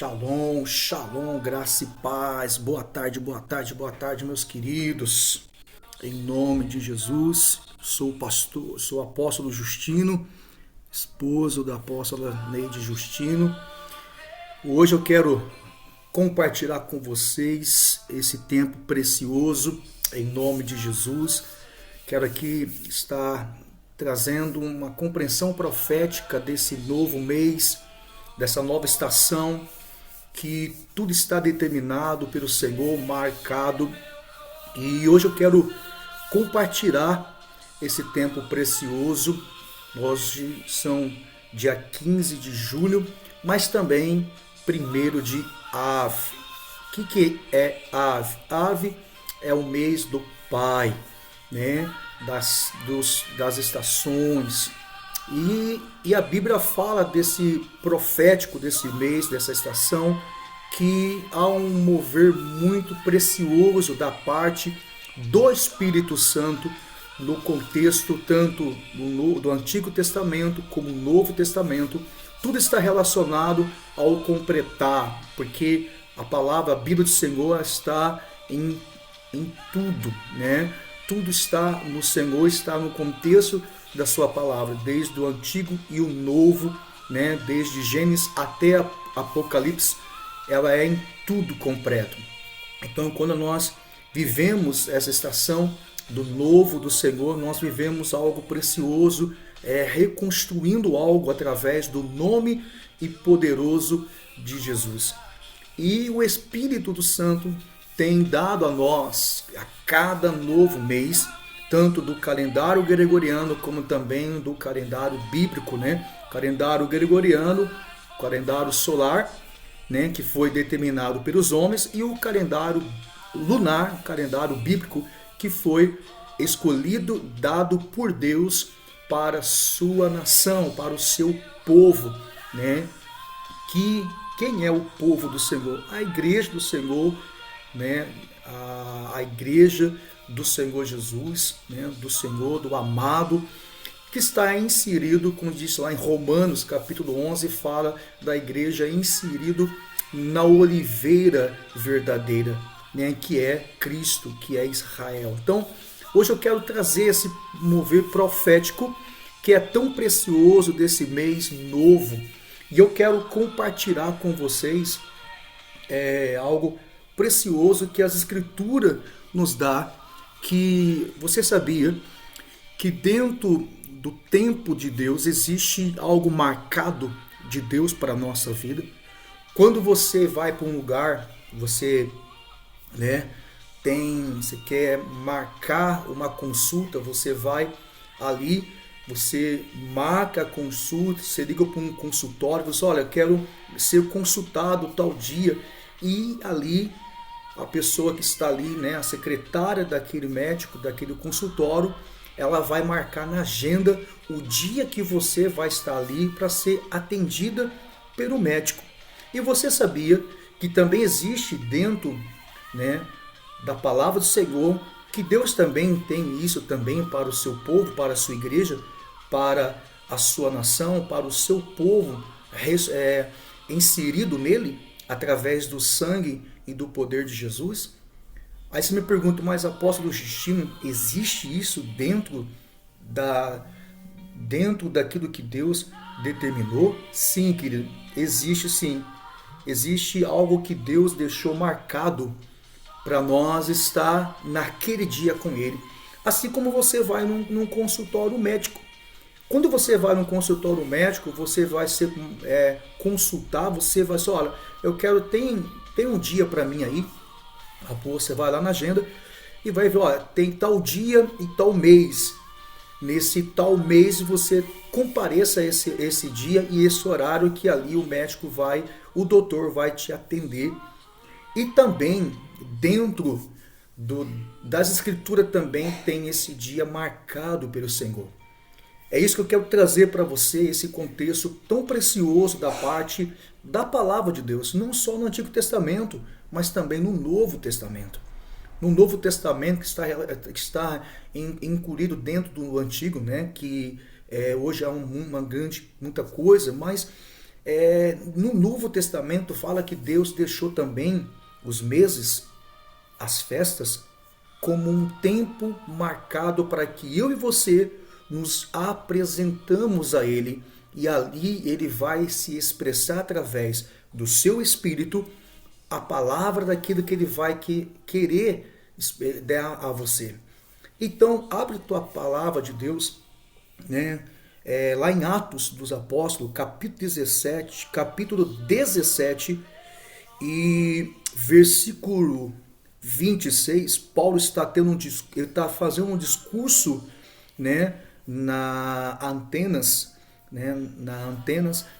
Shalom, shalom, graça e paz. Boa tarde, boa tarde, boa tarde, meus queridos. Em nome de Jesus, sou o pastor, sou o apóstolo Justino, esposo da apóstola Neide Justino. Hoje eu quero compartilhar com vocês esse tempo precioso, em nome de Jesus. Quero aqui estar trazendo uma compreensão profética desse novo mês, dessa nova estação, que tudo está determinado pelo Senhor, marcado. E hoje eu quero compartilhar esse tempo precioso. Hoje são dia 15 de julho, mas também 1º de Av. O que é Av? Av é o mês do Pai, né? Das estações. E a Bíblia fala desse profético, desse mês, dessa estação, que há um mover muito precioso da parte do Espírito Santo no contexto tanto do Antigo Testamento como do Novo Testamento. Tudo está relacionado ao completar, porque a palavra, a Bíblia do Senhor está em tudo, né? Tudo está no Senhor, está no contexto da sua palavra, desde o Antigo e o Novo, né? Desde Gênesis até Apocalipse, ela é em tudo completo. Então, quando nós vivemos essa estação do novo do Senhor, nós vivemos algo precioso, reconstruindo algo através do nome e poderoso de Jesus. E o Espírito do Santo tem dado a nós, a cada novo mês, tanto do calendário gregoriano como também do calendário bíblico, né? Calendário gregoriano, calendário solar, né, que foi determinado pelos homens, e o calendário lunar, calendário bíblico, que foi escolhido, dado por Deus para a sua nação, para o seu povo, né? Quem é o povo do Senhor? A igreja do Senhor, né? A igreja do Senhor Jesus, né? Do Senhor, do amado, que está inserido, como diz lá em Romanos capítulo 11, fala da igreja inserido na oliveira verdadeira, né? Que é Cristo, que é Israel. Então, hoje eu quero trazer esse mover profético que é tão precioso desse mês novo, e eu quero compartilhar com vocês algo precioso que as Escrituras nos dá, que você sabia que dentro do tempo de Deus existe algo marcado de Deus para a nossa vida. Quando você vai para um lugar, você quer marcar uma consulta, você vai ali, você marca a consulta, você liga para um consultório, você olha, eu quero ser consultado tal dia, e ali a pessoa que está ali, né, a secretária daquele médico, daquele consultório, ela vai marcar na agenda o dia que você vai estar ali para ser atendida pelo médico. E você sabia que também existe dentro, né, da palavra do Senhor, que Deus também tem isso também para o seu povo, para a sua igreja, para a sua nação, para o seu povo inserido nele, através do sangue e do poder de Jesus? Aí você me pergunta, mas apóstolo Justino, existe isso dentro daquilo que Deus determinou? Sim, querido, existe sim. Existe algo que Deus deixou marcado para nós estar naquele dia com Ele. Assim como você vai num consultório médico. Quando você vai num consultório médico, você vai ser consultar, você vai só, olha, eu quero, tem um dia para mim aí. Você vai lá na agenda e vai ver, olha, tem tal dia e tal mês. Nesse tal mês você compareça esse dia e esse horário que ali o doutor vai te atender. E também dentro das escrituras também tem esse dia marcado pelo Senhor. É isso que eu quero trazer para você, esse contexto tão precioso da parte da palavra de Deus, não só no Antigo Testamento, mas também no Novo Testamento. No Novo Testamento que está incluído dentro do Antigo, né? Que hoje há muita coisa, mas no Novo Testamento fala que Deus deixou também os meses, as festas, como um tempo marcado para que eu e você nos apresentamos a Ele, e ali Ele vai se expressar através do seu Espírito a palavra daquilo que Ele vai querer dar a você. Então, abre tua palavra de Deus, né? Lá em Atos dos Apóstolos, capítulo 17 e versículo 26, Paulo está ele está fazendo um discurso, né, na Antenas,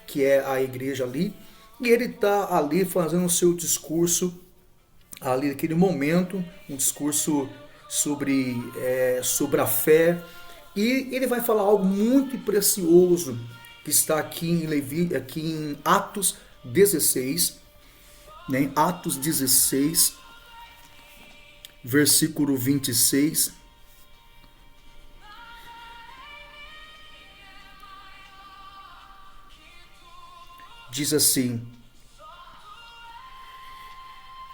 que é a igreja ali, e ele está ali fazendo o seu discurso, ali naquele momento, um discurso sobre a fé, e ele vai falar algo muito precioso que está aqui em Atos 16, né, em Atos 16, versículo 26. Diz assim,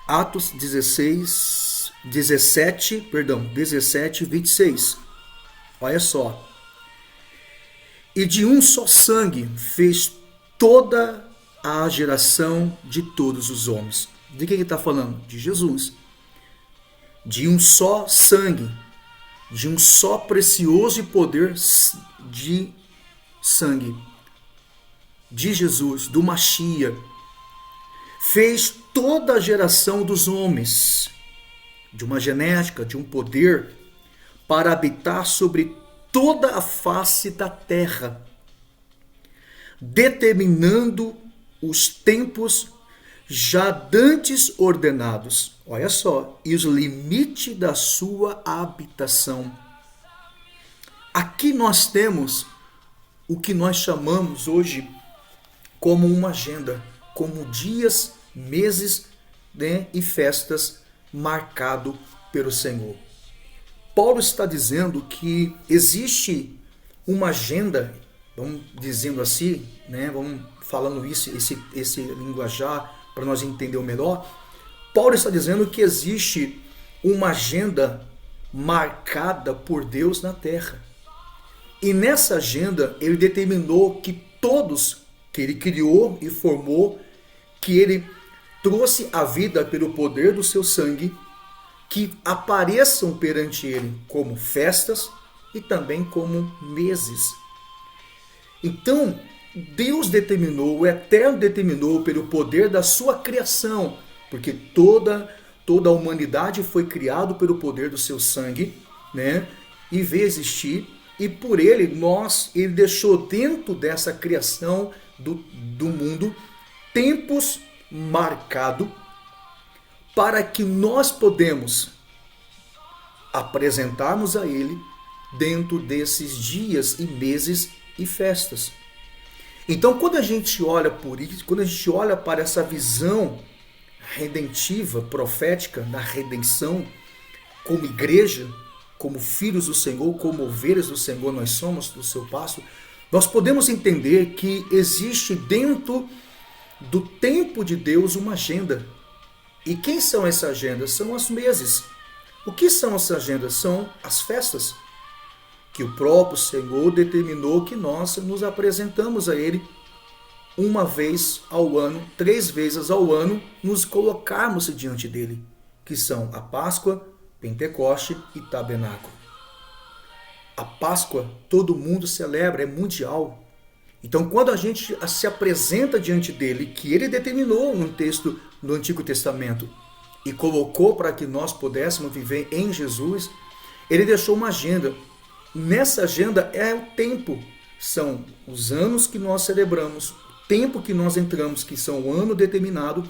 Atos 17, 26. Olha só. E de um só sangue fez toda a geração de todos os homens. De quem ele está falando? De Jesus. De um só sangue, de um só precioso e poder de sangue, de Jesus, do Mashiach, fez toda a geração dos homens, de uma genética, de um poder, para habitar sobre toda a face da terra, determinando os tempos já dantes ordenados, olha só, e os limites da sua habitação. Aqui nós temos o que nós chamamos hoje como uma agenda, como dias, meses, né, e festas marcado pelo Senhor. Paulo está dizendo que existe uma agenda, vamos dizendo assim, né, vamos falando esse linguajar para nós entender melhor. Paulo está dizendo que existe uma agenda marcada por Deus na terra. E nessa agenda ele determinou que todos que ele criou e formou, que ele trouxe à vida pelo poder do seu sangue, que apareçam perante ele como festas e também como meses. Então, Deus determinou, o Eterno determinou pelo poder da sua criação, porque toda a humanidade foi criada pelo poder do seu sangue, né? E veio existir, e por ele deixou dentro dessa criação do mundo tempos marcados para que nós podemos apresentarmos a ele dentro desses dias e meses e festas. Então, quando a gente olha por isso, quando a gente olha para essa visão redentiva, profética da redenção, como igreja, como filhos do Senhor, como ovelhas do Senhor, nós somos do seu pasto, nós podemos entender que existe dentro do tempo de Deus uma agenda. E quem são essas agendas? São os meses. O que são essas agendas? São as festas, que o próprio Senhor determinou que nós nos apresentamos a Ele uma vez ao ano, 3 vezes ao ano, nos colocarmos diante dele, que são a Páscoa, Pentecoste e Tabernáculo. A Páscoa todo mundo celebra, é mundial. Então, quando a gente se apresenta diante dele, que ele determinou num texto do Antigo Testamento e colocou para que nós pudéssemos viver em Jesus, ele deixou uma agenda. Nessa agenda é o tempo, são os anos que nós celebramos, o tempo que nós entramos, que são um ano determinado,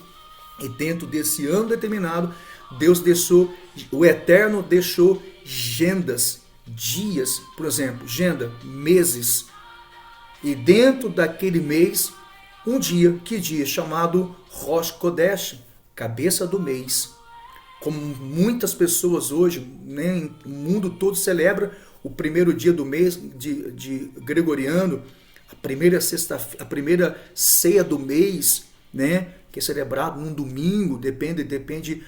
e dentro desse ano determinado, Deus deixou, o Eterno deixou agendas, dias, por exemplo, agenda, meses, e dentro daquele mês, um dia, que dia? Chamado Rosh Kodesh, cabeça do mês. Como muitas pessoas hoje, o mundo todo celebra o primeiro dia do mês de gregoriano, a primeira ceia do mês, né, que é celebrado num domingo, depende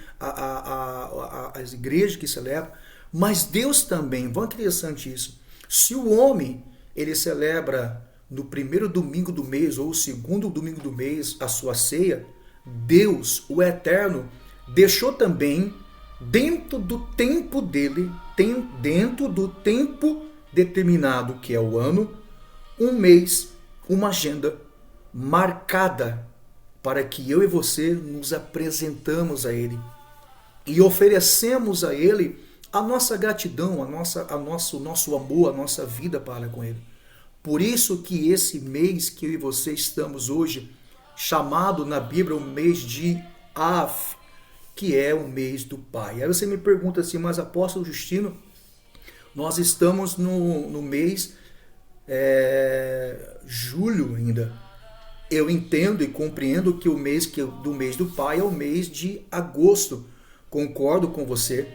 as igrejas que celebram. Mas Deus também, vão interessante isso. Se o homem ele celebra no primeiro domingo do mês ou o segundo domingo do mês a sua ceia, Deus, o Eterno, deixou também dentro do tempo dele, dentro do tempo determinado que é o ano, um mês, uma agenda marcada para que eu e você nos apresentamos a Ele e oferecemos a Ele a nossa gratidão, o nosso amor, a nossa vida para com Ele. Por isso que esse mês que eu e você estamos hoje, chamado na Bíblia o mês de Av, que é o mês do Pai. Aí você me pergunta assim, mas apóstolo Justino, nós estamos no mês julho ainda. Eu entendo e compreendo que o mês do mês do Pai é o mês de agosto. Concordo com você,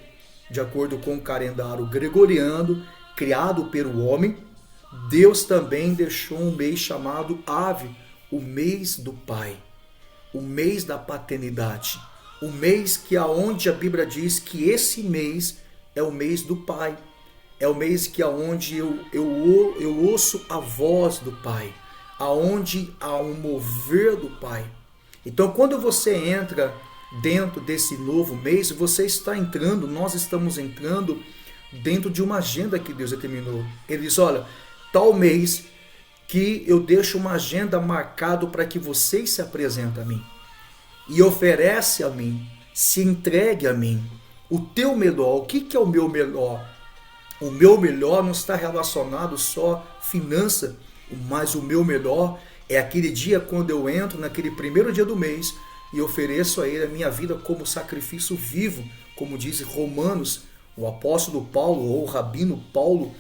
de acordo com o calendário gregoriano, criado pelo homem, Deus também deixou um mês chamado Ave, o mês do Pai, o mês da paternidade, o mês que aonde a Bíblia diz que esse mês é o mês do Pai, é o mês que aonde eu ouço a voz do Pai, aonde há um mover do Pai. Então, quando você entra dentro desse novo mês, você está entrando, nós estamos entrando dentro de uma agenda que Deus determinou. Ele diz, olha, tal mês que eu deixo uma agenda marcada para que vocês se apresentem a mim e oferece a mim, se entregue a mim o teu melhor. O que é o meu melhor? O meu melhor não está relacionado só à finança, mas o meu melhor é aquele dia quando eu entro naquele primeiro dia do mês e ofereço a Ele a minha vida como sacrifício vivo, como diz Romanos, o apóstolo Paulo ou o rabino Paulo,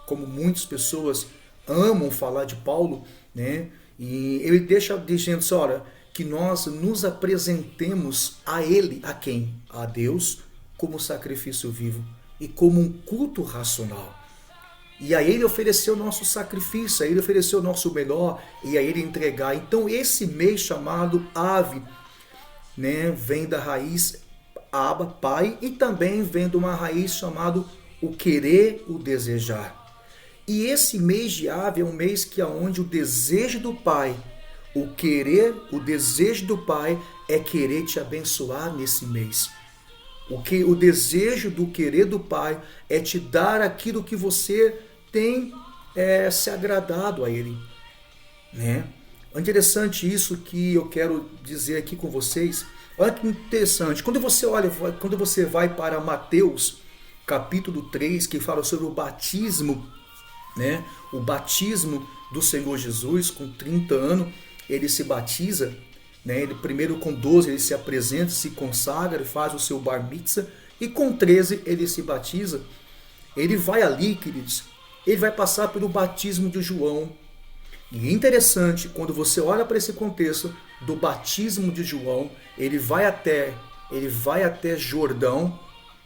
como muitas pessoas amam falar de Paulo, né? E ele deixa dizendo assim, olha, que nós nos apresentemos a Ele, a quem? A Deus, como sacrifício vivo e como um culto racional. E a Ele ofereceu o nosso sacrifício, a Ele ofereceu o nosso melhor e a Ele entregar. Então esse mês chamado Ave, né, vem da raiz Abba, Pai, e também vem de uma raiz chamada o querer, o desejar. E esse mês de Ave é um mês que é onde o desejo do Pai, o querer, o desejo do Pai é querer te abençoar nesse mês. O desejo do querer do Pai é te dar aquilo que você tem se agradado a Ele, né? É interessante isso que eu quero dizer aqui com vocês. Olha que interessante. Quando você vai para Mateus, capítulo 3, que fala sobre o batismo, né? O batismo do Senhor Jesus, com 30 anos, ele se batiza, né? Ele primeiro com 12 ele se apresenta, se consagra, ele faz o seu bar mitzvah, e com 13 ele se batiza. Ele vai ali, queridos, ele vai passar pelo batismo de João. E é interessante, quando você olha para esse contexto do batismo de João, ele vai até Jordão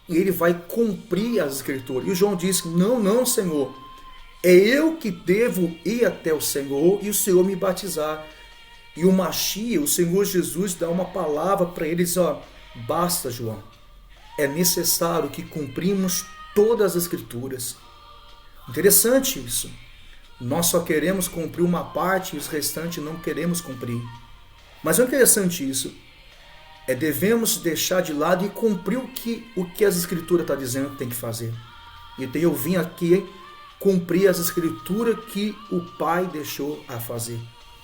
e ele vai cumprir as escrituras. E o João diz, não, Senhor, é eu que devo ir até o Senhor e o Senhor me batizar. E o Machia, o Senhor Jesus, dá uma palavra para eles, ó, basta, João, é necessário que cumprimos todas as escrituras. Interessante isso. Nós só queremos cumprir uma parte e os restantes não queremos cumprir. Mas é interessante isso. Devemos deixar de lado e cumprir o que as escrituras estão dizendo que tem que fazer. Então eu vim aqui cumprir as escrituras que o Pai deixou a fazer.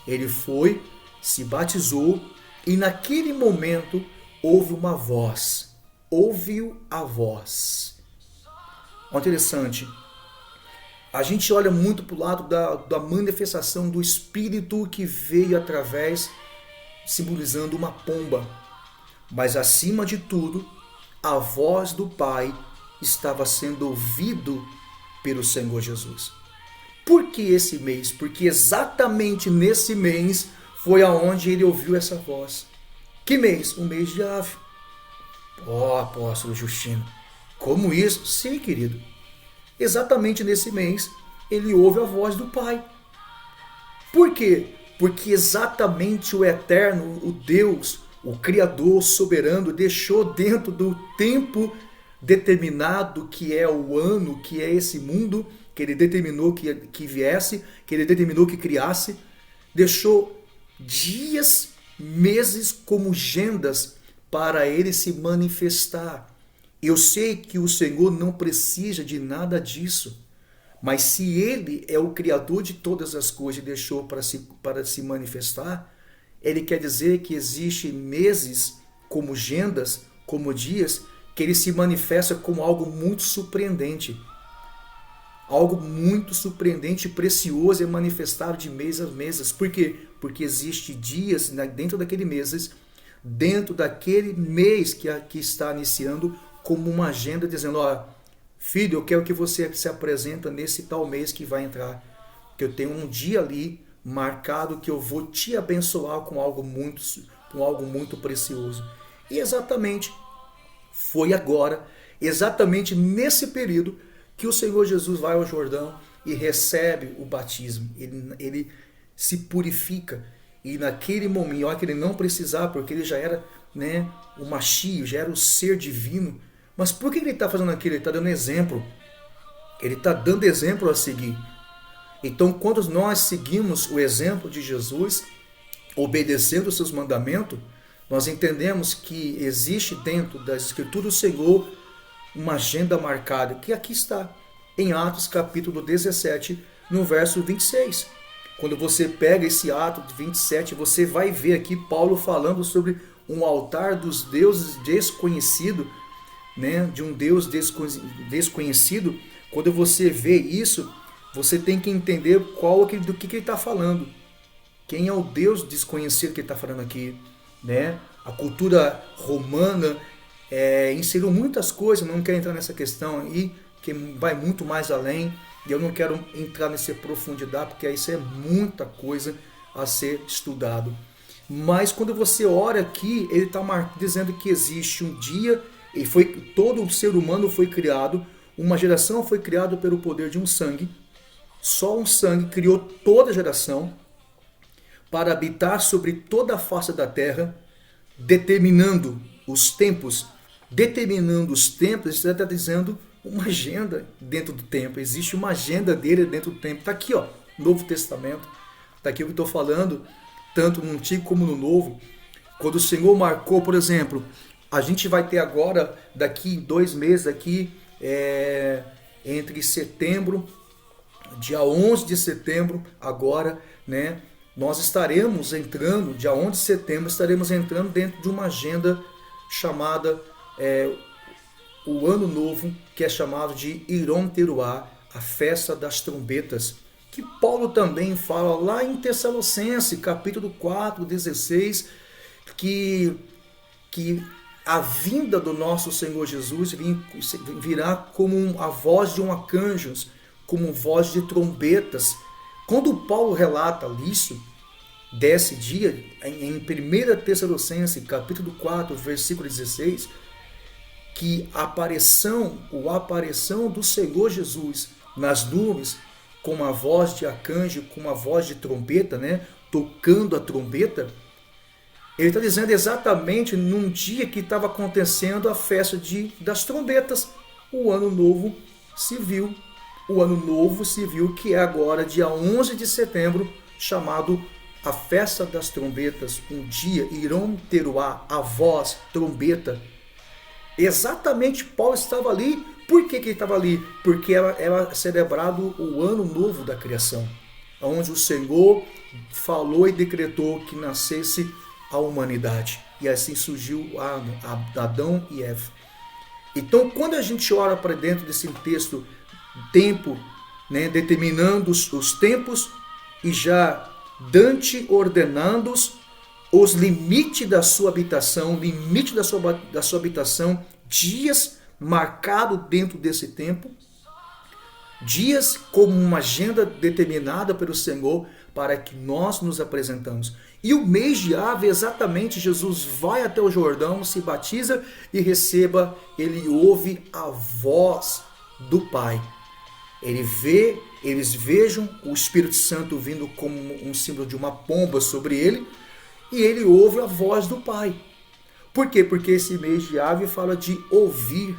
Ele foi, se batizou e naquele momento houve uma voz. Ouviu a voz. Olha, interessante. A gente olha muito para o lado da manifestação do Espírito que veio através, simbolizando uma pomba. Mas acima de tudo, a voz do Pai estava sendo ouvido pelo Senhor Jesus. Por que esse mês? Porque exatamente nesse mês foi aonde ele ouviu essa voz. Que mês? O mês de Ave. Apóstolo Justino, como isso? Sim, querido. Exatamente nesse mês, ele ouve a voz do Pai. Por quê? Porque exatamente o Eterno, o Deus, o Criador soberano, deixou dentro do tempo determinado, que é o ano, que é esse mundo, que ele determinou que viesse, que ele determinou que criasse, deixou dias, meses como gendas para ele se manifestar. Eu sei que o Senhor não precisa de nada disso, mas se ele é o Criador de todas as coisas e deixou para se manifestar, ele quer dizer que existe meses como gendas, como dias, que ele se manifesta como algo muito surpreendente. Algo muito surpreendente e precioso é manifestado de mês a mês. Por quê? Porque existe dias dentro daquele mês, dentro daquele mês que está iniciando, como uma agenda dizendo, ó, filho, eu quero que você se apresenta nesse tal mês que vai entrar, que eu tenho um dia ali marcado que eu vou te abençoar com algo muito precioso. E exatamente foi agora, exatamente nesse período, que o Senhor Jesus vai ao Jordão e recebe o batismo. Ele se purifica. E naquele momento, olha que ele não precisava, porque ele já era, né, o Mashiach, já era o ser divino. Mas por que ele está fazendo aquilo? Ele está dando exemplo. Ele está dando exemplo a seguir. Então, quando nós seguimos o exemplo de Jesus, obedecendo os seus mandamentos, nós entendemos que existe dentro das Escrituras do Senhor uma agenda marcada, que aqui está, em Atos capítulo 17, no verso 26. Quando você pega esse ato de 27, você vai ver aqui Paulo falando sobre um altar dos deuses desconhecido, né, de um Deus desconhecido. Quando você vê isso, você tem que entender do que ele está falando. Quem é o Deus desconhecido que ele está falando aqui? Né? A cultura romana inseriu muitas coisas, não quero entrar nessa questão aí, que vai muito mais além, e eu não quero entrar nessa profundidade, porque isso é muita coisa a ser estudado. Mas quando você ora aqui, ele está dizendo que existe um dia, todo o ser humano foi criado, uma geração foi criada pelo poder de um sangue, só um sangue criou toda a geração, para habitar sobre toda a face da terra, determinando os tempos, ele está dizendo uma agenda dentro do tempo, existe uma agenda dele dentro do tempo, está aqui, ó, Novo Testamento, está aqui o que eu estou falando, tanto no Antigo como no Novo, quando o Senhor marcou, por exemplo, a gente vai ter agora, daqui 2 meses, aqui, entre setembro, dia 11 de setembro, agora, né, nós estaremos entrando, dia 11 de setembro, estaremos entrando dentro de uma agenda chamada o Ano Novo, que é chamado de Yom Teruah, a festa das trombetas, que Paulo também fala lá em Tessalonicenses, capítulo 4, 16, que a vinda do nosso Senhor Jesus virá como a voz de um arcanjo, como voz de trombetas. Quando Paulo relata isso, desse dia, em 1 Tessalonicenses, capítulo 4, versículo 16, que a aparição do Senhor Jesus nas nuvens, com uma voz de arcanjo, com uma voz de trombeta, né, tocando a trombeta, ele está dizendo exatamente num dia que estava acontecendo a festa das trombetas, o Ano Novo Civil. O Ano Novo Civil, que é agora dia 11 de setembro, chamado a Festa das Trombetas, um dia, Yom Teruah, a voz, trombeta. Exatamente, Paulo estava ali. Por que ele estava ali? Porque era celebrado o Ano Novo da criação, onde o Senhor falou e decretou que nascesse a humanidade. E assim surgiu Adão e Eva. Então, quando a gente ora para dentro desse texto, tempo, né, determinando os tempos e já Dante ordenando os limites da sua habitação, dias marcados dentro desse tempo, dias como uma agenda determinada pelo Senhor para que nós nos apresentamos. E o mês de Ave, exatamente, Jesus vai até o Jordão, se batiza e ele ouve a voz do Pai. Ele vê, eles vejam o Espírito Santo vindo como um símbolo de uma pomba sobre ele, e ele ouve a voz do Pai. Por quê? Porque esse mês de Ave fala de ouvir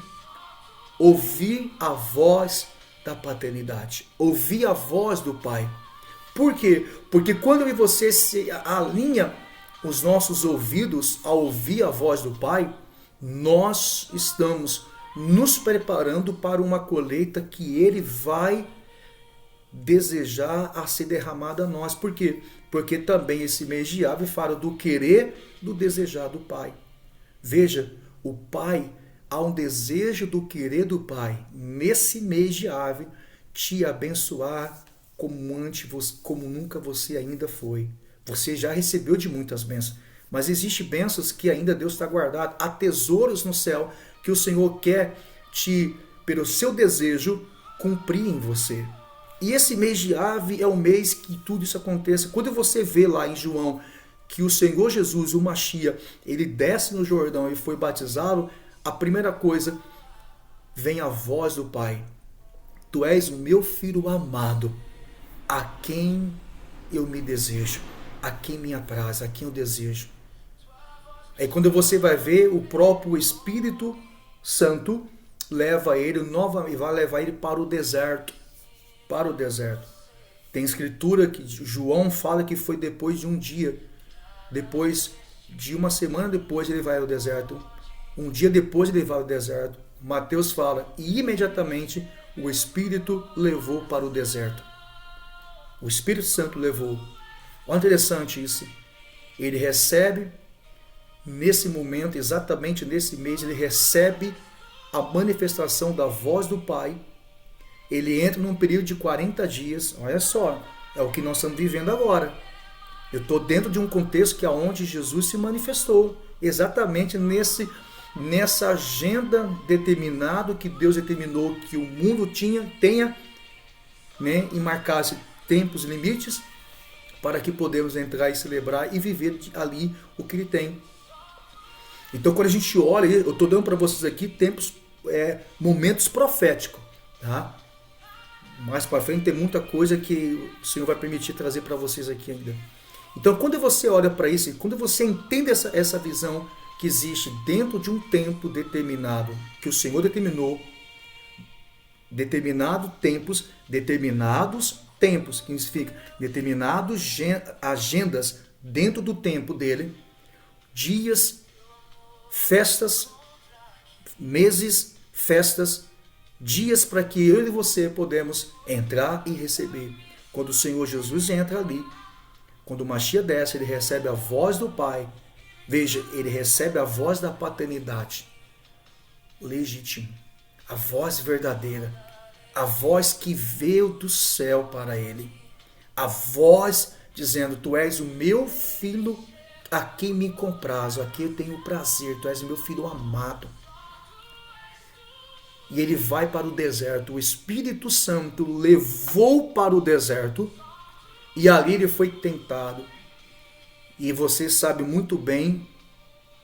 a voz da paternidade, ouvir a voz do Pai. Por quê? Porque quando eu e você se alinha os nossos ouvidos a ouvir a voz do Pai, nós estamos nos preparando para uma colheita que Ele vai desejar a ser derramada a nós. Por quê? Porque também esse mês de Ave fala do querer, do desejar do Pai. Veja, o Pai, há um desejo do querer do Pai, nesse mês de Ave, te abençoar como nunca você ainda foi. Você já recebeu de muitas bênçãos, mas existem bênçãos que ainda Deus está guardado. Há tesouros no céu que o Senhor quer pelo seu desejo, cumprir em você. E esse mês de Ave é o mês que tudo isso aconteça. Quando você vê lá em João que o Senhor Jesus, o Machia, ele desce no Jordão e foi batizado, a primeira coisa, vem a voz do Pai. Tu és o meu filho amado, a quem eu me desejo, a quem me apraz, a quem eu desejo. Aí quando você vai ver, o próprio Espírito Santo leva ele e vai levar ele para o deserto. Para o deserto. Tem escritura que João fala que foi depois de um dia. Depois de uma semana depois ele vai ao deserto. Um dia depois ele vai ao deserto. Mateus fala, e imediatamente o Espírito levou para o deserto. O Espírito Santo levou. Olha interessante isso. Ele recebe, nesse momento, exatamente nesse mês, ele recebe a manifestação da voz do Pai. Ele entra num período de 40 dias. Olha só, é o que nós estamos vivendo agora. Eu estou dentro de um contexto que é onde Jesus se manifestou. Exatamente nessa agenda determinada que Deus determinou que o mundo tenha, né, e marcasse tempos limites para que podemos entrar e celebrar e viver ali o que Ele tem. Então, quando a gente olha, eu estou dando para vocês aqui momentos proféticos, tá? Mais para frente tem muita coisa que o Senhor vai permitir trazer para vocês aqui ainda. Então, quando você olha para isso, quando você entende essa visão que existe dentro de um tempo determinado, que o Senhor determinou, determinados tempos, que significa determinadas agendas dentro do tempo dele, dias, festas, meses, festas, dias para que eu e você podemos entrar e receber. Quando o Senhor Jesus entra ali, quando o Machia desce, ele recebe a voz do Pai. Veja, ele recebe a voz da paternidade legítima, a voz verdadeira, a voz que veio do céu para ele, a voz dizendo, tu és o meu filho a quem me comprazo, a quem eu tenho prazer, tu és o meu filho amado. E ele vai para o deserto, o Espírito Santo levou para o deserto, e ali ele foi tentado. E você sabe muito bem,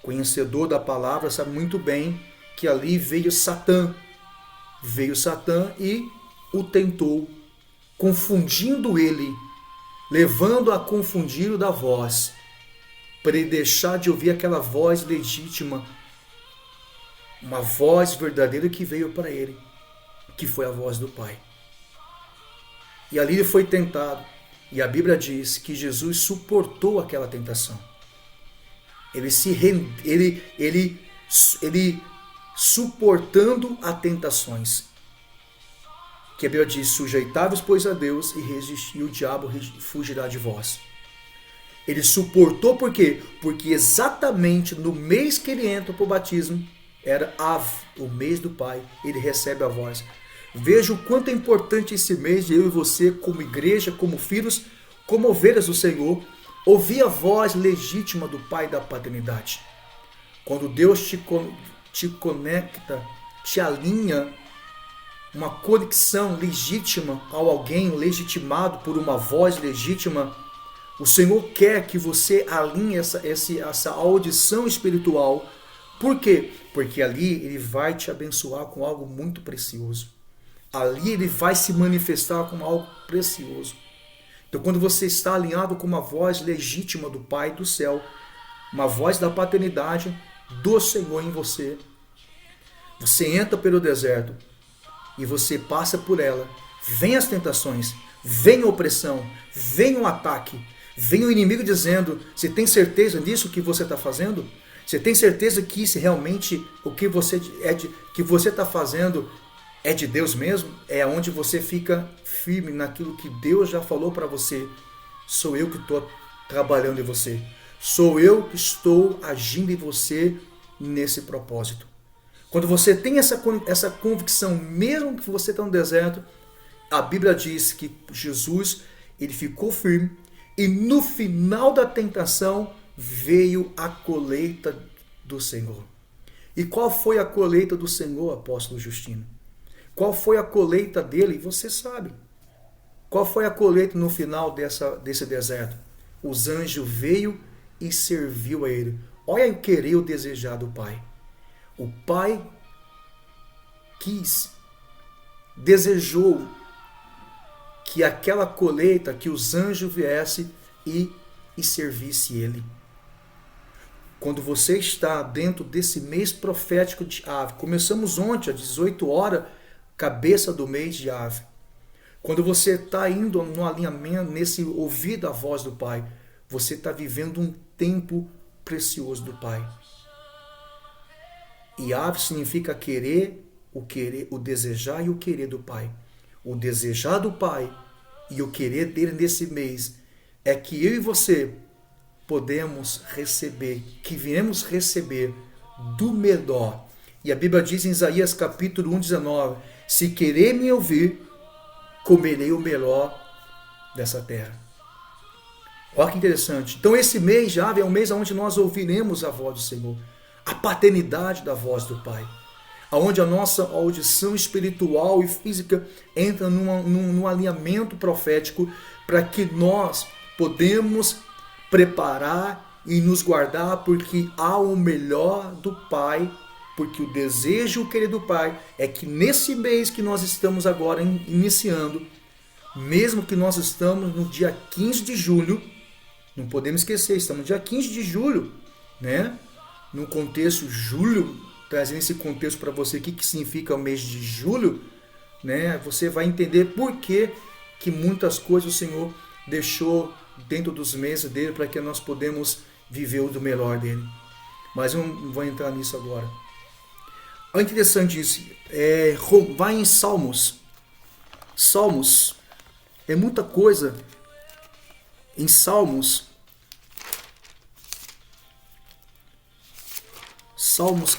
conhecedor da palavra, sabe muito bem que ali veio Satã. Veio Satã e o tentou, confundindo ele, levando a confundir-o da voz, para ele deixar de ouvir aquela voz legítima, uma voz verdadeira que veio para ele, que foi a voz do Pai. E ali ele foi tentado. E a Bíblia diz que Jesus suportou aquela tentação. Ele suportando as tentações. Que a Bíblia diz, sujeitai-vos, pois, a Deus, e resistir, o diabo fugirá de vós. Ele suportou por quê? Porque exatamente no mês que ele entra para o batismo, era Av, o mês do Pai, ele recebe a voz. Veja o quanto é importante esse mês de eu e você, como igreja, como filhos, como ovelhas do Senhor, ouvir a voz legítima do Pai da paternidade. Quando Deus te conecta, te alinha, uma conexão legítima a alguém legitimado por uma voz legítima, o Senhor quer que você alinhe essa audição espiritual. Por quê? Porque ali ele vai te abençoar com algo muito precioso. ali ele vai se manifestar como algo precioso. Então, quando você está alinhado com uma voz legítima do Pai do céu, uma voz da paternidade do Senhor em você, você entra pelo deserto e você passa por ela. Vem as tentações, vem a opressão, vem o ataque, vem o inimigo dizendo: você tem certeza disso que você está fazendo? Você tem certeza que isso realmente o que você está fazendo é de Deus mesmo? É onde você fica firme naquilo que Deus já falou para você. Sou eu que estou trabalhando em você. Sou eu que estou agindo em você nesse propósito. Quando você tem essa convicção, mesmo que você está no deserto, a Bíblia diz que Jesus ele ficou firme e no final da tentação veio a colheita do Senhor. E qual foi a colheita do Senhor, apóstolo Justino? Qual foi a colheita dele? Você sabe. Qual foi a colheita no final desse deserto? Os anjos veio e serviu a ele. Olha o querer e o desejar do Pai. O Pai desejou que aquela colheita, que os anjos viessem e servisse ele. Quando você está dentro desse mês profético de Ave, começamos ontem às 18 horas, cabeça do mês de Ave. Quando você está indo no alinhamento, nesse ouvir da voz do Pai, você está vivendo um tempo precioso do Pai. E Ave significa querer, o desejar e o querer do Pai. O desejar do Pai e o querer dele nesse mês é que eu e você podemos receber, que viemos receber do melhor. E a Bíblia diz em Isaías capítulo 1:19, se querer me ouvir, comerei o melhor dessa terra. Olha que interessante. Então esse mês já é um mês onde nós ouviremos a voz do Senhor, a paternidade da voz do Pai, onde a nossa audição espiritual e física entra num alinhamento profético para que nós podemos preparar e nos guardar, porque há o melhor do Pai, porque o desejo, o querer do Pai é que nesse mês que nós estamos agora iniciando, mesmo que nós estamos no dia 15 de julho, não podemos esquecer, estamos no dia 15 de julho, né? No contexto julho, trazendo esse contexto para você, o que significa o mês de julho, né? Você vai entender por que muitas coisas o Senhor deixou dentro dos meses dele para que nós podemos viver o do melhor dele. Mas eu não vou entrar nisso agora. É interessante isso. Vai em Salmos. Salmos é muita coisa. Em Salmos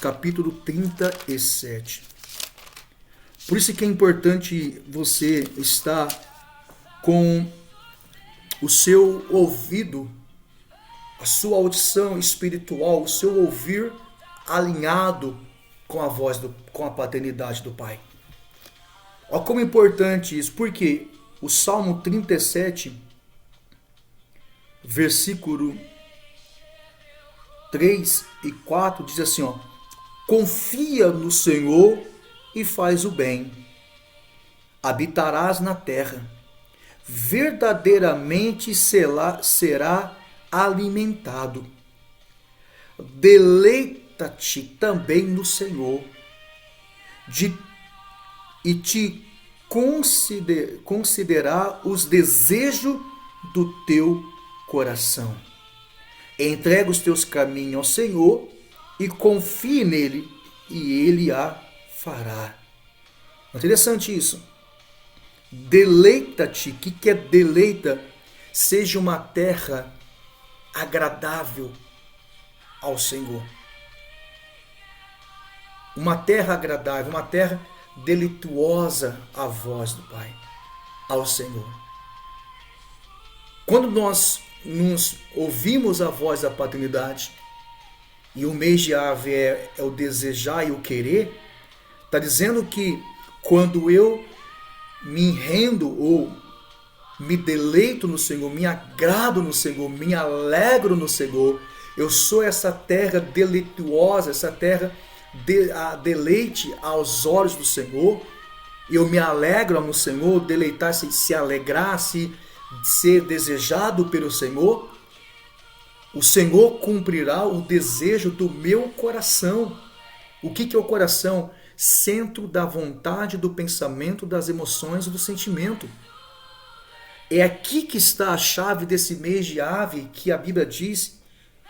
capítulo 37. Por isso que é importante você estar com o seu ouvido, a sua audição espiritual, o seu ouvir alinhado com a voz, com a paternidade do Pai. Olha como é importante isso, porque o Salmo 37, versículo 3 e 4 diz assim, ó: confia no Senhor e faz o bem, habitarás na terra, verdadeiramente será alimentado. Deleita-te também no Senhor, e te considerar os desejos do teu coração. Entrega os teus caminhos ao Senhor e confie nele, e ele a fará. Interessante isso. Deleita-te. O que é deleita? Seja uma terra agradável ao Senhor. Uma terra agradável, uma terra delituosa à voz do Pai, ao Senhor. Quando nós nos ouvimos a voz da paternidade, e o mês de Ave é o desejar e o querer, está dizendo que quando eu me rendo ou me deleito no Senhor, me agrado no Senhor, me alegro no Senhor, eu sou essa terra delituosa, essa terra deleite aos olhos do Senhor, Eu me alegro no Senhor, deleitar-se, se alegrar, ser desejado pelo Senhor. O Senhor cumprirá o desejo do meu coração. O que é o coração? Centro da vontade, do pensamento, das emoções e do sentimento. É aqui que está a chave desse mês de Ave, que a Bíblia diz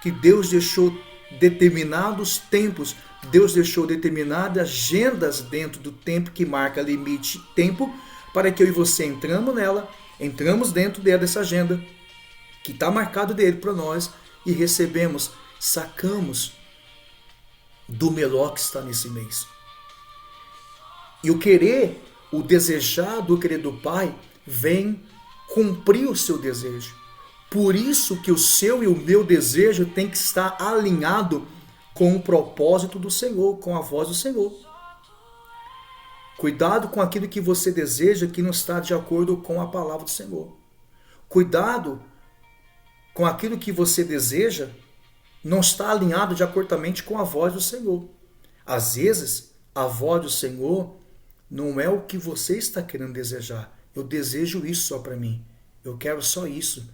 que Deus deixou determinados tempos, Deus deixou determinadas agendas dentro do tempo que marca limite tempo, para que eu e você entramos dentro dessa agenda, que está marcado dele para nós, e recebemos, sacamos do melhor que está nesse mês. E o querer, o desejar do querer do Pai, vem cumprir o seu desejo. Por isso que o seu e o meu desejo tem que estar alinhado com o propósito do Senhor, com a voz do Senhor. Cuidado com aquilo que você deseja que não está de acordo com a palavra do Senhor. Cuidado com aquilo que você deseja não está alinhado de acordamente com a voz do Senhor. Às vezes, a voz do Senhor não é o que você está querendo desejar. Eu desejo isso só para mim. Eu quero só isso.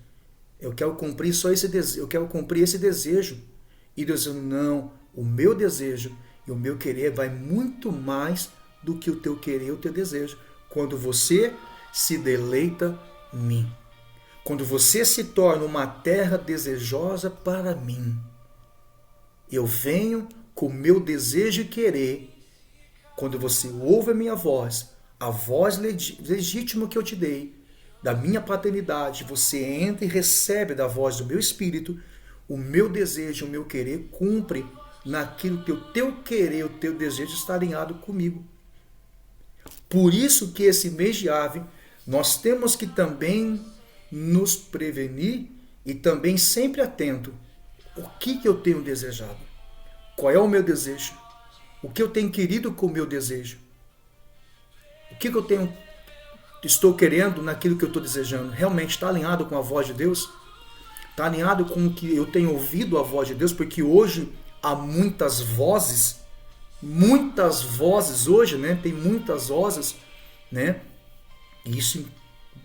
Eu quero cumprir só esse desejo. Eu quero cumprir esse desejo. E Deus diz, não, o meu desejo e o meu querer vai muito mais do que o teu querer e o teu desejo. Quando você se deleita em mim. Quando você se torna uma terra desejosa para mim. Eu venho com o meu desejo e querer. Quando você ouve a minha voz, a voz legítima que eu te dei, da minha paternidade, você entra e recebe da voz do meu Espírito, o meu desejo, o meu querer cumpre naquilo que o teu querer, o teu desejo está alinhado comigo. Por isso que esse mês de Ave, nós temos que também nos prevenir e também sempre atento. O que eu tenho desejado? Qual é o meu desejo? O que eu tenho querido com o meu desejo? O que eu estou querendo naquilo que eu estou desejando? Realmente está alinhado com a voz de Deus? Está alinhado com o que eu tenho ouvido a voz de Deus? Porque hoje há muitas vozes hoje, né? Tem muitas vozes, né? Isso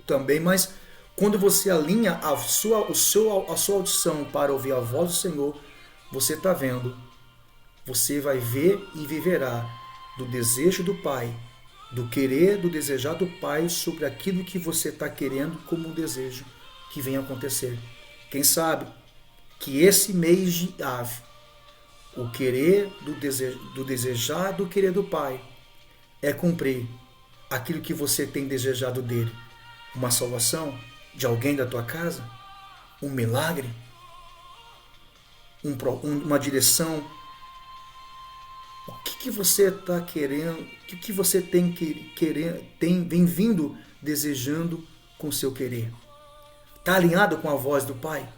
também, mas quando você alinha a sua audição para ouvir a voz do Senhor, você está vendo, você vai ver e viverá do desejo do Pai, do querer, do desejar do Pai sobre aquilo que você está querendo como um desejo que venha acontecer. Quem sabe que esse mês de Ave, o querer do desejar do querer do Pai é cumprir aquilo que você tem desejado dele. Uma salvação de alguém da tua casa, um milagre, uma direção. O que você está querendo? O que você tem vem vindo desejando com o seu querer? Está alinhado com a voz do Pai?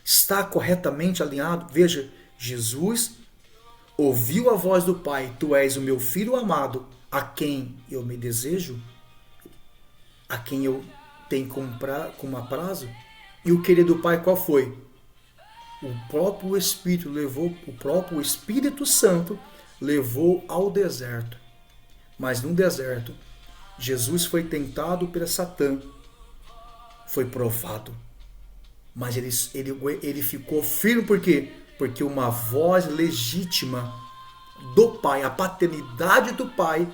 Está corretamente alinhado? Veja, Jesus ouviu a voz do Pai. Tu és o meu filho amado, a quem eu me desejo, a quem eu tenho como aprazo. E o querer do Pai qual foi? O próprio Espírito Santo levou ao deserto. Mas no deserto, Jesus foi tentado por Satã, foi provado. Mas ele ficou firme, por quê? Porque uma voz legítima do Pai, a paternidade do Pai,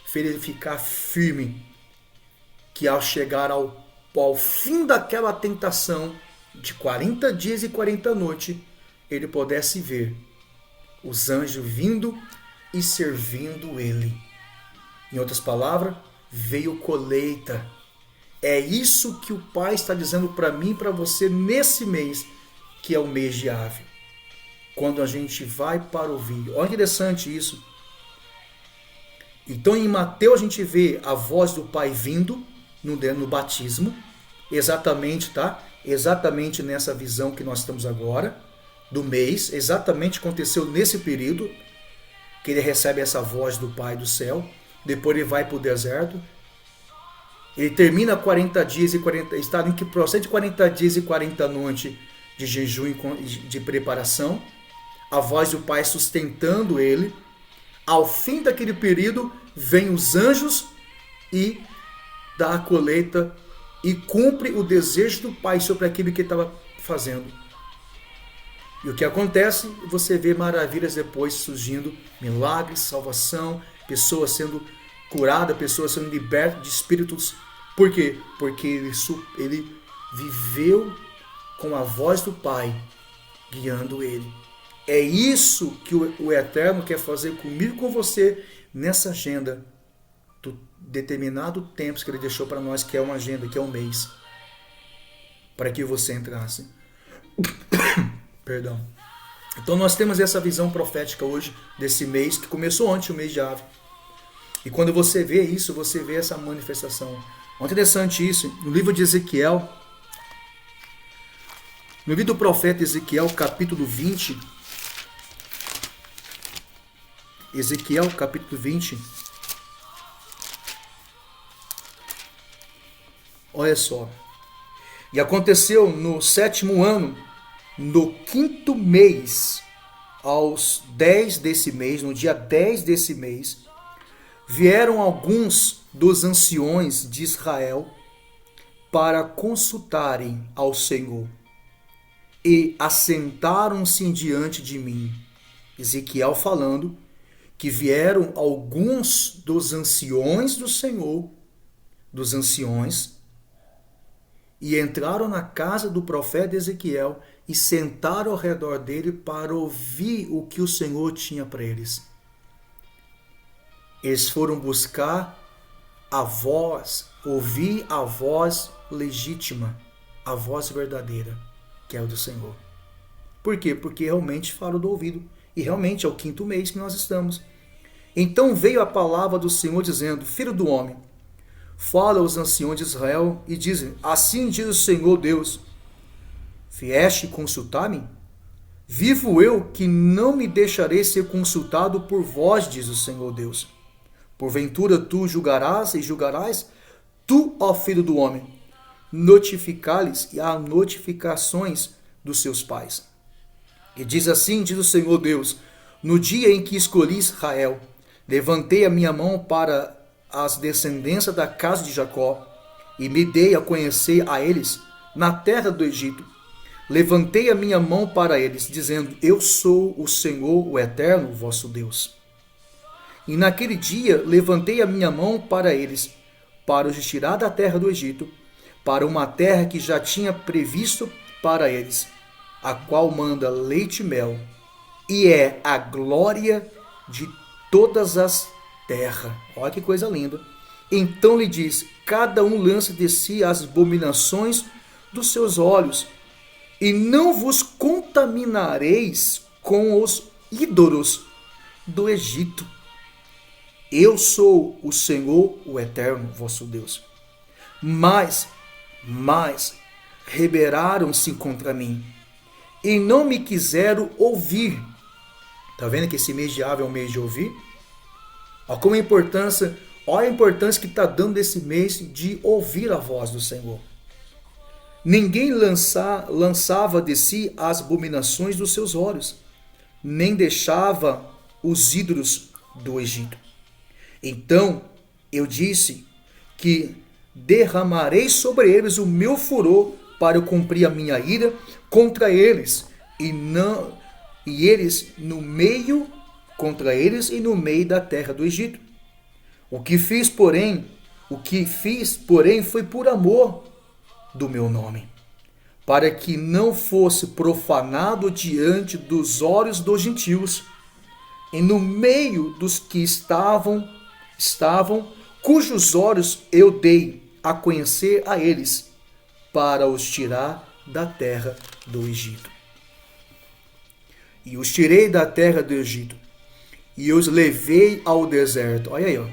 fez ele ficar firme. Que ao chegar ao fim daquela tentação de 40 dias e 40 noites, ele pudesse ver os anjos vindo e servindo ele. Em outras palavras, veio colheita. É isso que o Pai está dizendo para mim e para você nesse mês, que é o mês de Ave. Quando a gente vai para ouvir. Olha que interessante isso. Então em Mateus a gente vê a voz do Pai vindo no batismo. Exatamente, tá? Exatamente nessa visão que nós estamos agora, do mês. Exatamente aconteceu nesse período que ele recebe essa voz do Pai do céu. Depois ele vai para o deserto. Ele termina 40 dias e 40, está em que processo de 40 dias e 40 noites de jejum e de preparação. A voz do Pai sustentando ele. Ao fim daquele período, vem os anjos e dá a colheita e cumpre o desejo do Pai sobre aquilo que ele estava fazendo. E o que acontece? Você vê maravilhas depois surgindo, milagres, salvação, pessoas sendo curadas, pessoas sendo libertas de espíritos. Por quê? Porque ele viveu com a voz do Pai guiando ele. É isso que o Eterno quer fazer comigo e com você nessa agenda do determinado tempo que ele deixou para nós, que é uma agenda, que é um mês, para que você entrasse. Perdão. Então nós temos essa visão profética hoje desse mês, que começou ontem, o mês de Ave. E quando você vê isso, você vê essa manifestação. É interessante isso. No livro de Ezequiel, no livro do profeta Ezequiel, capítulo 20, Ezequiel, capítulo 20, olha só. E aconteceu no 7º ano, no 5º mês, aos 10 desse mês, no dia 10 desse mês, vieram alguns dos anciões de Israel para consultarem ao Senhor e assentaram-se diante de mim. Ezequiel falando que vieram alguns dos anciões do Senhor, dos anciões, e entraram na casa do profeta Ezequiel e sentaram ao redor dele para ouvir o que o Senhor tinha para eles. Eles foram buscar a voz, ouvir a voz legítima, a voz verdadeira, que é o do Senhor. Por quê? Porque realmente fala do ouvido. E realmente é o 5º mês que nós estamos. Então veio a palavra do Senhor dizendo: Filho do homem, fala aos anciões de Israel e dizem: Assim diz o Senhor Deus, vieste consultar-me? Vivo eu que não me deixarei ser consultado por vós, diz o Senhor Deus. Porventura tu julgarás e julgarás, tu, ó filho do homem, notificar-lhes e há notificações dos seus pais. E diz assim, diz o Senhor Deus: No dia em que escolhi Israel, levantei a minha mão para as descendências da casa de Jacó e me dei a conhecer a eles na terra do Egito. Levantei a minha mão para eles, dizendo: Eu sou o Senhor, o Eterno, vosso Deus. E naquele dia levantei a minha mão para eles, para os tirar da terra do Egito, para uma terra que já tinha previsto para eles, a qual manda leite e mel, e é a glória de todas as terras. Olha que coisa linda. Então lhe diz: cada um lança de si as abominações dos seus olhos, e não vos contaminareis com os ídolos do Egito. Eu sou o Senhor, o Eterno, vosso Deus. Mas rebelaram-se contra mim e não me quiseram ouvir. Tá vendo que esse mês de Ave é um mês de ouvir? Olha a importância que está dando esse mês de ouvir a voz do Senhor. Ninguém lançava de si as abominações dos seus olhos, nem deixava os ídolos do Egito. Então eu disse que derramarei sobre eles o meu furor para eu cumprir a minha ira contra eles contra eles e no meio da terra do Egito. O que fiz, porém, foi por amor do meu nome, para que não fosse profanado diante dos olhos dos gentios, e no meio dos que estavam, cujos olhos eu dei a conhecer a eles, para os tirar da terra do Egito. E os tirei da terra do Egito, e os levei ao deserto. Olha aí, ó.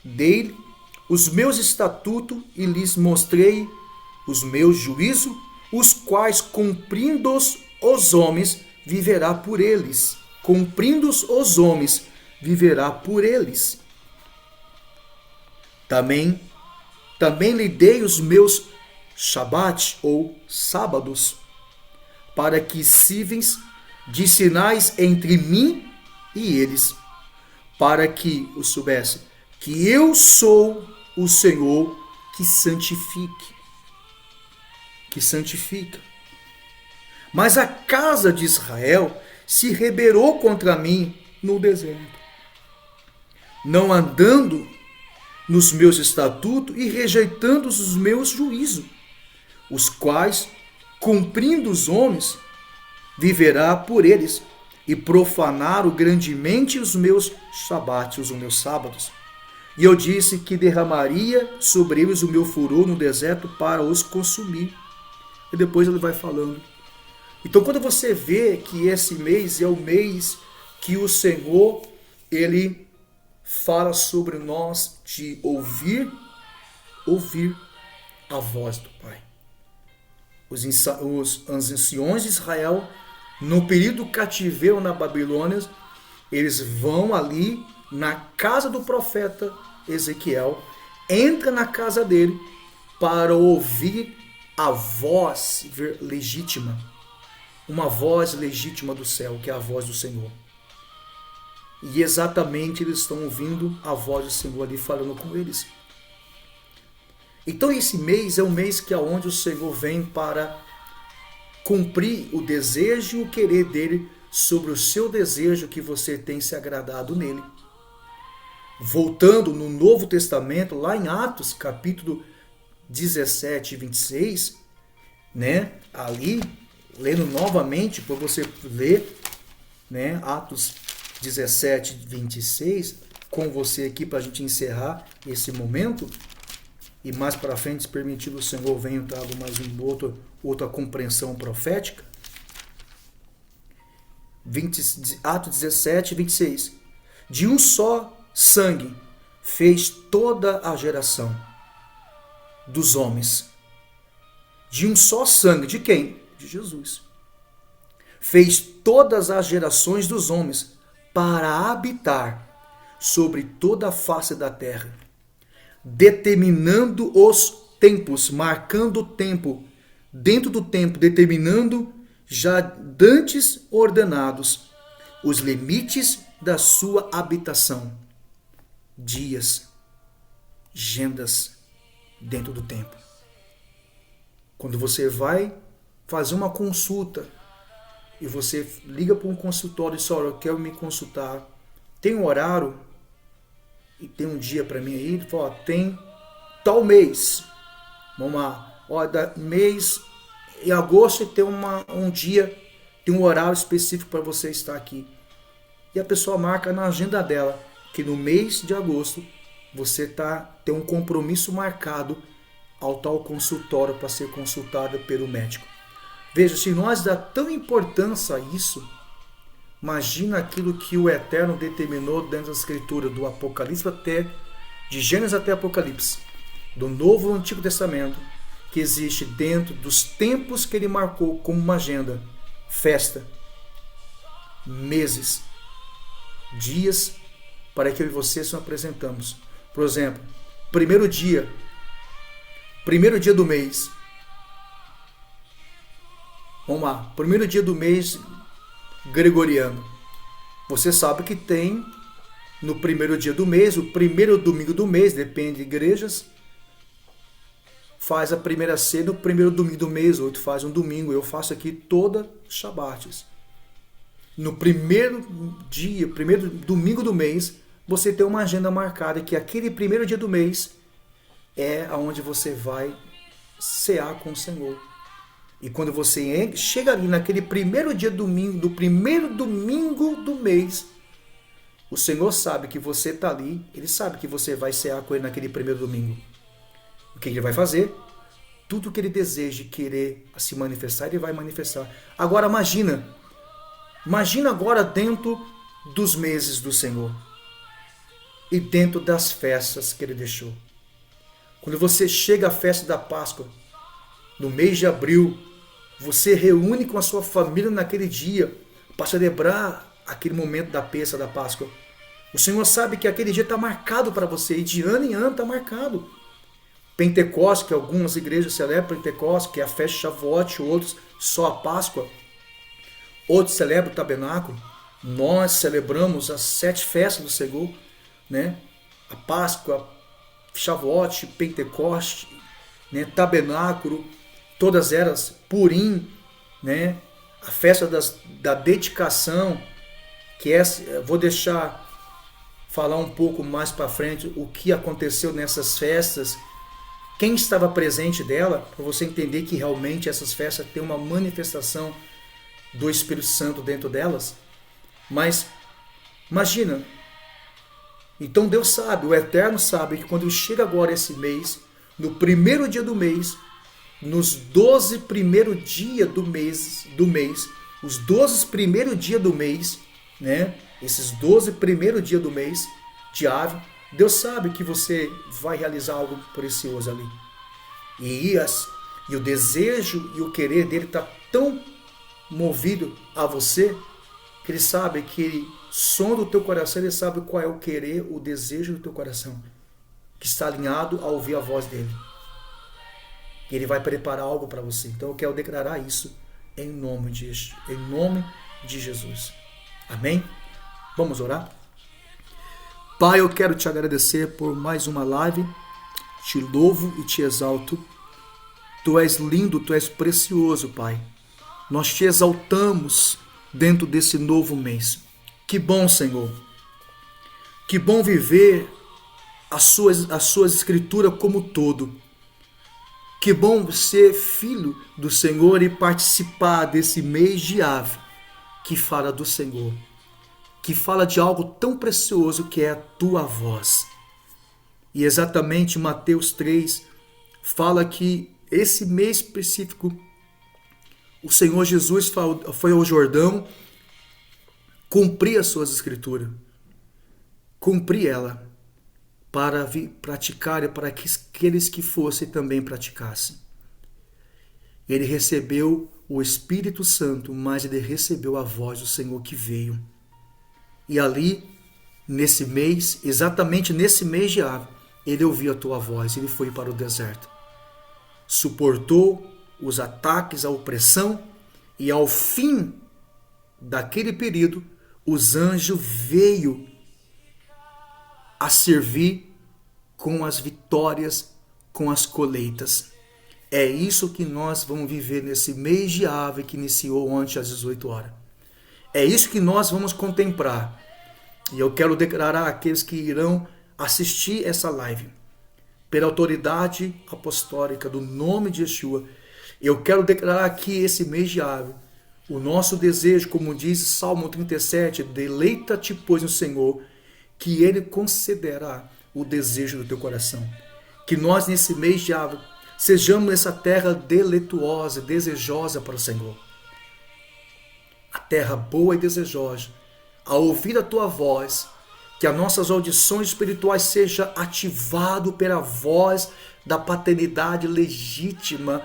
Dei os meus estatutos e lhes mostrei os meus juízos, os quais, cumprindo-os os homens, viverá por eles. Cumprindo-os os homens, viverá por eles. Também lhe dei os meus Shabat, ou sábados, para que sirvem de sinais entre mim e eles, para que o soubesse, que eu sou o Senhor que santifica. Mas a casa de Israel se rebelou contra mim no deserto, não andando nos meus estatutos e rejeitando os meus juízos, os quais, cumprindo os homens, viverá por eles, e profanaram grandemente os meus sabatos, os meus sábados. E eu disse que derramaria sobre eles o meu furor no deserto para os consumir. E depois ele vai falando. Então, quando você vê que esse mês é o mês que o Senhor, ele fala sobre nós de ouvir a voz do Pai. Os anciões de Israel, no período do cativeiro na Babilônia, eles vão ali na casa do profeta Ezequiel, entra na casa dele para ouvir a voz legítima, uma voz legítima do céu, que é a voz do Senhor. E exatamente eles estão ouvindo a voz do Senhor ali falando com eles. Então esse mês é um mês que é onde o Senhor vem para cumprir o desejo e o querer dele sobre o seu desejo que você tem se agradado nele. Voltando no Novo Testamento, lá em Atos, capítulo 17 e 26, né? Ali, lendo novamente, para você ler, né? Atos 17 e 26, com você aqui para a gente encerrar esse momento. E mais para frente, se permitir o Senhor, venha e traga mais outra compreensão profética. Atos 17, 26. De um só sangue fez toda a geração dos homens. De um só sangue. De quem? De Jesus. Fez todas as gerações dos homens para habitar sobre toda a face da terra, determinando os tempos, marcando o tempo, dentro do tempo, determinando já dantes ordenados os limites da sua habitação, dias, agendas dentro do tempo. Quando você vai fazer uma consulta e você liga para um consultório e diz: olha, eu quero me consultar, tem um horário e tem um dia para mim aí? Ele fala: tem tal mês, vamos lá, olha, mês em agosto tem um dia, tem um horário específico para você estar aqui. E a pessoa marca na agenda dela que no mês de agosto você tem um compromisso marcado ao tal consultório para ser consultado pelo médico. Veja, se nós dá tão importância a isso, imagina aquilo que o Eterno determinou dentro da Escritura, do Apocalipse de Gênesis até Apocalipse, do Novo e Antigo Testamento, que existe dentro dos tempos que ele marcou como uma agenda, festa, meses, dias, para que eu e você nos apresentamos. Por exemplo, primeiro dia do mês. Vamos lá, primeiro dia do mês gregoriano. Você sabe que tem no primeiro dia do mês, o primeiro domingo do mês, depende de igrejas, faz a primeira ceia no primeiro domingo do mês, outro faz um domingo. Eu faço aqui toda Shabates. No primeiro domingo do mês, você tem uma agenda marcada que aquele primeiro dia do mês é onde você vai cear com o Senhor. E quando você chega ali naquele primeiro dia do primeiro domingo do mês, o Senhor sabe que você está ali, Ele sabe que você vai cear com Ele naquele primeiro domingo. O que Ele vai fazer? Tudo que Ele deseja querer se manifestar, Ele vai manifestar. Agora imagina agora dentro dos meses do Senhor e dentro das festas que Ele deixou. Quando você chega à festa da Páscoa, no mês de abril, você reúne com a sua família naquele dia para celebrar aquele momento da peça da Páscoa. O Senhor sabe que aquele dia está marcado para você, e de ano em ano está marcado. Pentecostes, que algumas igrejas celebram Pentecostes, que é a festa de Shavuot, outros só a Páscoa. Outros celebram o tabernáculo. Nós celebramos as 7 festas do Senhor, né? a Páscoa, Shavuot, Pentecoste, né, Tabernáculo, todas elas, Purim, né, a festa da dedicação, que vou deixar falar um pouco mais para frente o que aconteceu nessas festas, quem estava presente dela, para você entender que realmente essas festas têm uma manifestação do Espírito Santo dentro delas. Mas imagina, então Deus sabe, o Eterno sabe que quando chega agora esse mês, no primeiro dia do mês, nos 12 primeiros dias do mês, os 12 primeiros dias do mês, né? Esses 12 primeiros dias do mês de Ave, Deus sabe que você vai realizar algo precioso ali. E o desejo e o querer dele está tão movido a você, que ele sabe que ele sonda o teu coração, ele sabe qual é o querer, o desejo do teu coração, que está alinhado a ouvir a voz dele. Ele vai preparar algo para você. Então eu quero declarar isso em nome de Jesus. Amém? Vamos orar? Pai, eu quero te agradecer por mais uma live. Te louvo e te exalto. Tu és lindo, tu és precioso, Pai. Nós te exaltamos dentro desse novo mês. Que bom, Senhor. Que bom viver as suas escrituras como todo. Que bom ser filho do Senhor e participar desse mês de Ave, que fala do Senhor, que fala de algo tão precioso que é a tua voz. E exatamente Mateus 3 fala que esse mês específico, o Senhor Jesus foi ao Jordão cumprir as suas escrituras, cumprir ela, para praticar e para que aqueles que fossem também praticassem. Ele recebeu o Espírito Santo, mas ele recebeu a voz do Senhor que veio. E ali, nesse mês, exatamente nesse mês de Ave, ele ouviu a tua voz, ele foi para o deserto. Suportou os ataques, a opressão, e ao fim daquele período, os anjos veio a servir com as vitórias, com as colheitas. É isso que nós vamos viver nesse mês de Ave que iniciou ontem às 18 horas. É isso que nós vamos contemplar. E eu quero declarar àqueles que irão assistir essa live, pela autoridade apostólica do nome de Yeshua, eu quero declarar aqui esse mês de Ave, o nosso desejo, como diz Salmo 37, deleita-te, pois, no Senhor, que Ele concederá o desejo do teu coração. Que nós, nesse mês de Ave, sejamos nessa terra deleituosa, desejosa para o Senhor. A terra boa e desejosa, a ouvir a tua voz, que as nossas audições espirituais sejam ativadas pela voz da paternidade legitimada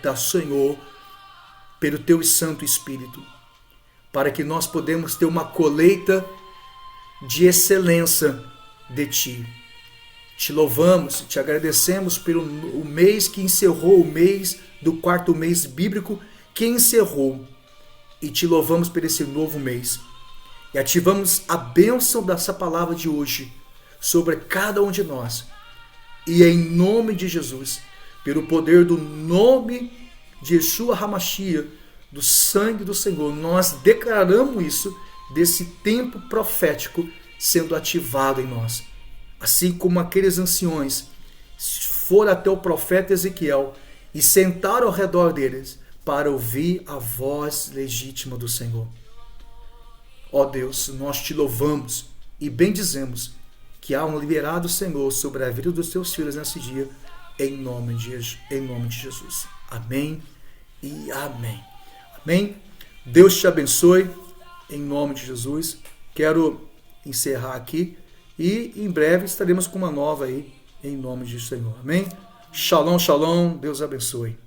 da Senhor, pelo teu Santo Espírito, para que nós podemos ter uma colheita de excelência de ti. Te louvamos, te agradecemos pelo mês que encerrou, o mês do quarto mês bíblico que encerrou, e te louvamos por esse novo mês. E ativamos a bênção dessa palavra de hoje sobre cada um de nós. E em nome de Jesus, pelo poder do nome de Yeshua HaMashiach, do sangue do Senhor, nós declaramos isso, desse tempo profético sendo ativado em nós. Assim como aqueles anciões foram até o profeta Ezequiel e sentaram ao redor deles para ouvir a voz legítima do Senhor. Ó Deus, nós te louvamos e bendizemos que há um liberado, Senhor, sobre a vida dos teus filhos nesse dia, em nome de Jesus. Amém e amém. Amém. Deus te abençoe, em nome de Jesus. Quero encerrar aqui e em breve estaremos com uma nova aí, em nome de Senhor. Amém. Shalom, shalom. Deus abençoe.